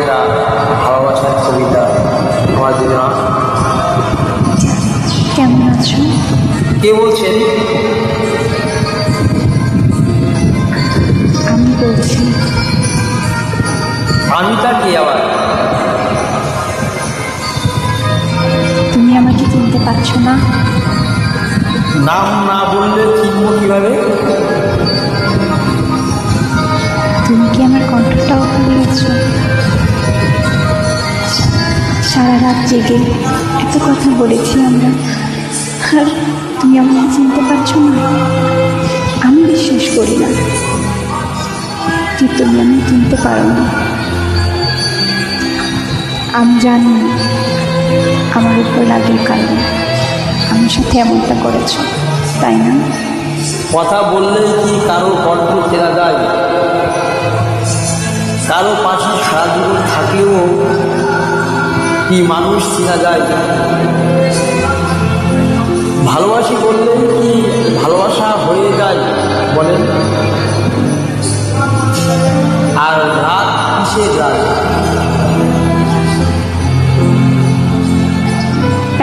একটা ভালোবাসার কবিতা আমার জন্য। কেমন আছো? কে বলছেন? আমি বলছি। আমি তা কে আবার? তুমি আমাকে চিনতে পারছো না? নাম না বললে চিনব কিভাবে? তুমি কি আমার কণ্ঠটাও ভুলে গেছো? সারা রাত জেগে এত কথা বলেছি আমরা, আর তুমি আমাকে চিনতে পারছো না? আমি বিশ্বাস করি না যে তুমি আমাকে চিনতে পারো না। আমি জানি আমার উপর রাগের কারণে আমার সাথে এমনটা করেছো, তাই না? কথা বললেই কি কারো কণ্ঠ চেনা যায়? কারো পাশে সারা জীবন থাকলেও কি মানুষ চেনা যায়? ভালোবাসি বললেই কি ভালোবাসা হয়ে যায় বলেন? আর রাত কিসের রাত?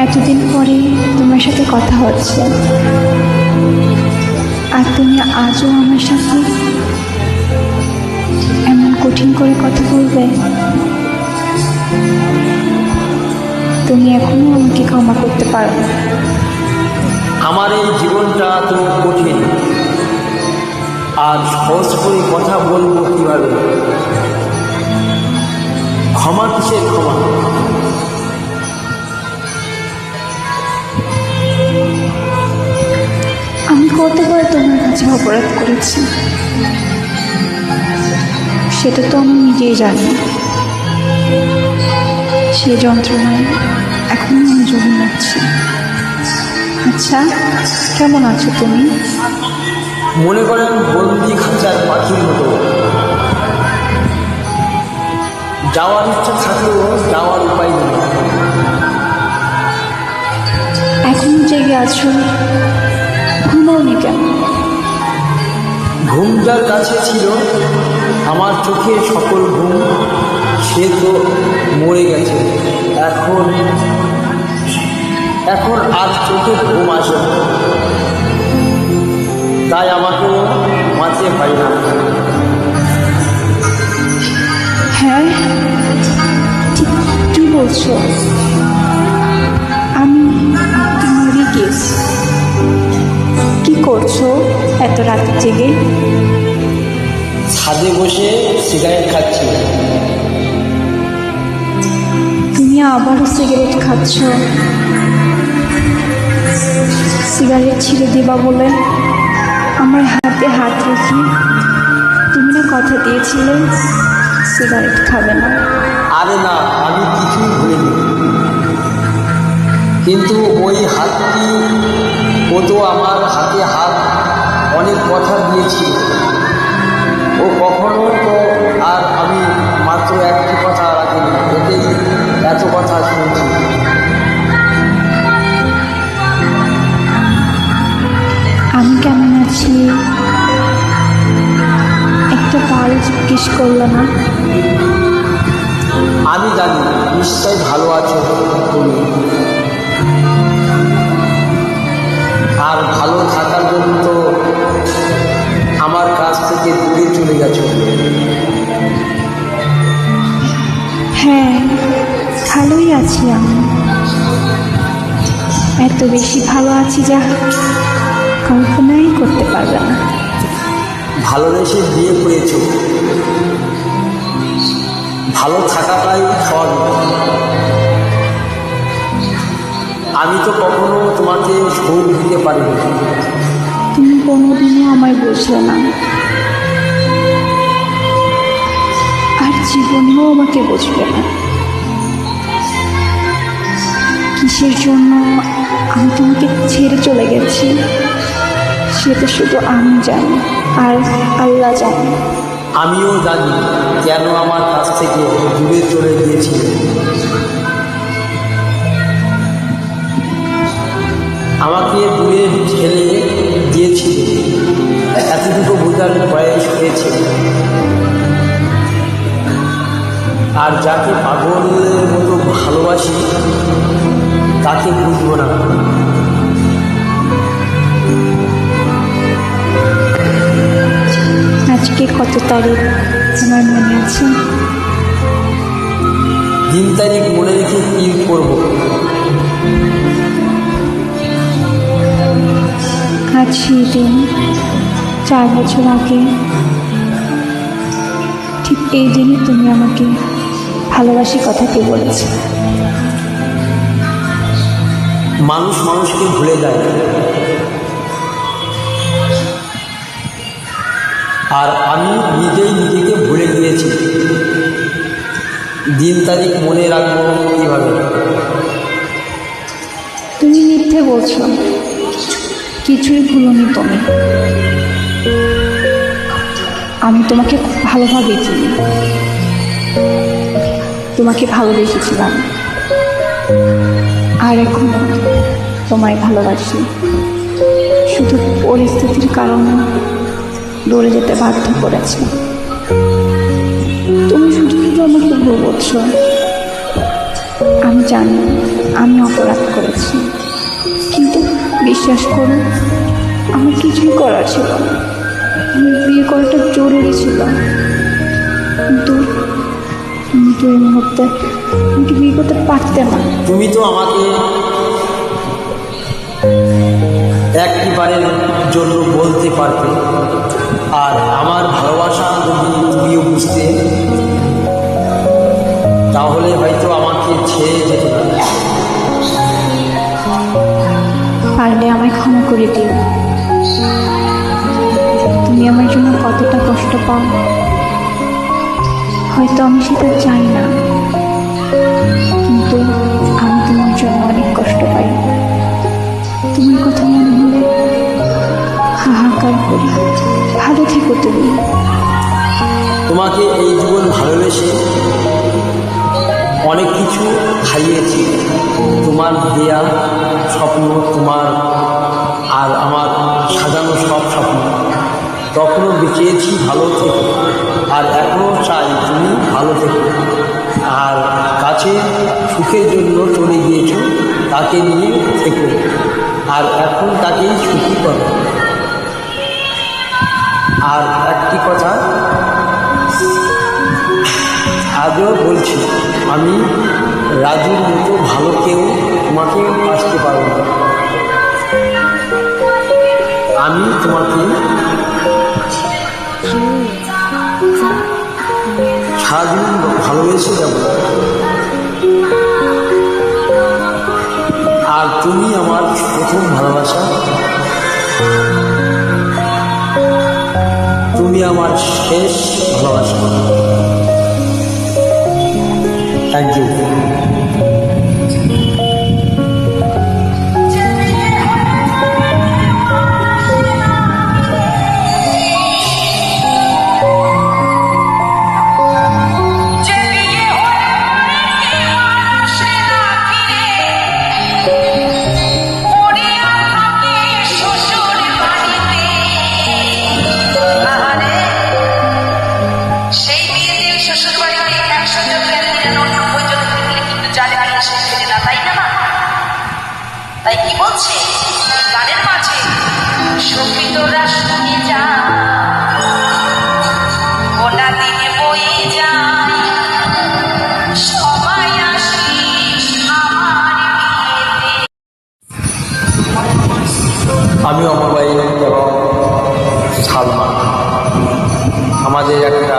এতদিন পরে তোমার সাথে কথা হচ্ছে, আর তুমি আজও আমার সাথে এমন কঠিন করে কথা বলবে? তুমি এখনো আমাকে ক্ষমা করতে পারো না? আমার এই জীবনটা তো কঠিন, আর সহজ করে কথা বলবো কিভাবে? ক্ষমা কিসের ক্ষমা? আমি কত করে তোমার কাছে অপরাধ করেছি সেটা তো আমি নিজেই জানি। সে যন্ত্রণায় এখনো আমি জমে যাচ্ছি। আচ্ছা, কেমন আছো তুমি? মনে করেন বন্দি খাঁচার পাখির মতো। যাওয়ার ইচ্ছা থাকলেও যাওয়ার উপায় নেই। এখনো জেগে আছো? ঘুমাওনি কেন? ঘুম যার কাছে ছিল আমার চোখের সকল ঘুম, সে তো মরে গেছে। এখন আর চোখে ঘুম আসে না, তাই আমাকেও বাঁচতে পারি না। হ্যাঁ, কি বলছো? আমি মরে গেছি? কি করছো এত রাত জেগে? ছাদে বসে সিগারেট খাচ্ছি। তুমি আবারও সিগারেট খাচ্ছ? সিগারেট ছিঁড়ে দিবা বলে আমার হাতে হাত রেখে তুমি না কথা দিয়েছিলে সিগারেট খাবে না? আরে না, আমি কিছুই ভুলিনি, কিন্তু ওই হাতটি, ও তো আমার হাতে হাত অনেক কথা দিয়েছিল। ও কখনো তো, আর আমি মাত্র একটি কথা রাখিনি, এতেই এত কথা শুনছি। আমি কেমন আছি একটা বারো জিজ্ঞেস করলো না? আমি জানি নিশ্চয় ভালো আছো তুমি, আর ভালো থাকার জন্য তো আমার কাছ থেকে দূরে চলে গেছো। হ্যাঁ, ভালোই আছি আমি। এত বেশি ভালো আছি যা কল্পনাই করতে পারবে না। ভালোবেসে বিয়ে করেছো, ভালো থাকাটাই সব। আমি তো কখনো তোমাকে সুখ দিতে পারিনি। তুমি কোনোদিনও আমায় বুঝলে না, আর জীবনেও আমাকে বুঝবে না। কিসের জন্য আমি তোমাকে ছেড়ে চলে গেছি সেটা শুধু আমি জানি, আর আল্লাহ জানে। আমিও জানি কেন আমার কাছ থেকে দূরে চলে গিয়েছিলে। আমাকে দূরে ঠেলে দিয়েছিলে, এতটুকু বোঝার বয়স হয়েছে। আর যাকে পাগলের মতো ভালোবাসি তাকে বুঝবো না। আজকে কত তারিখ আমার মনে আছে? দিন তারিখ মনে রেখে কি করব? আজ সেই দিন 4 বছর আগে ঠিক এই দিনই তুমি আমাকে ভালোবাসি কথাটি বলেছে। মানুষ মানুষকে ভুলে যায়, আর আমি নিজেই নিজেকে ভুলে গিয়েছি। দিন তারিখ মনে রাখবো কীভাবে? তুমি মিথ্যে বলছো, কিছুই ভুলোনি তুমি। আমি তোমাকে খুব ভালোভাবে চিনি, তোমাকে ভালোবেসেছিলাম, আর এখন তোমায় ভালোবাসি। শুধু পরিস্থিতির কারণে দৌড়ে যেতে বাধ্য করেছে। তুমি শুধু শুধু আমাকে ভুল বলছো। আমি জানি আমি অপরাধ করেছি, কিন্তু বিশ্বাস করুন আমার কিছুই করার ছিল না। আমার বিয়ে করাটা জরুরি ছিল, কিন্তু তুমি তো এই মুহূর্তে আমাকে বিয়ে করতে পারতে না। তুমি তো আমাকে একবারের জন্য বলতে পারতে, আর আমার ভালোবাসা যদি তুমিও বুঝতে, তাহলে হয়তো আমাকে ছেড়ে যেতে না। পারলে আমায় ক্ষমা করে দিও। তুমি আমার জন্য কতটা কষ্ট পাও হয়তো আমি সেটা চাই না, কিন্তু আমি তোমার জন্য অনেক কষ্ট পাই। তোমার কথা মনে হলে হাহাকার করি। ভালো থেকো তুমি। তোমাকে এই জীবন ভালোবেসে অনেক কিছু হারিয়েছি। তোমার দেয়া স্বপ্ন, তোমার আর আমার সাজানো সব স্বপ্ন, তখনও চেয়েছি ভালো থেকো, আর এখনও চাই তুমি ভালো থেকো। আর কাছে সুখের জন্য চলে গিয়েছো, তাকে নিয়ে থেকো, আর এখন তাকেই সুখী করো। আর একটি কথা আজও বলছি, আমি রাজুর মতো ভালো কেউ তোমাকে আসতে পারব না। আমি তোমাকে সারাদিন ভালোবেসে যাব, আর তুমি আমার প্রথম ভালোবাসা, তুমি আমার শেষ ভালোবাসা। Thank you. তাই কি বলছে গানের মাঝে, সখী তোরা শুনে যা, গোটা দিনে বয়ে যায়, সবাই আসিস আমার বিয়েতে। আমি অমরবাই এবং সালমা, আমাদের একটা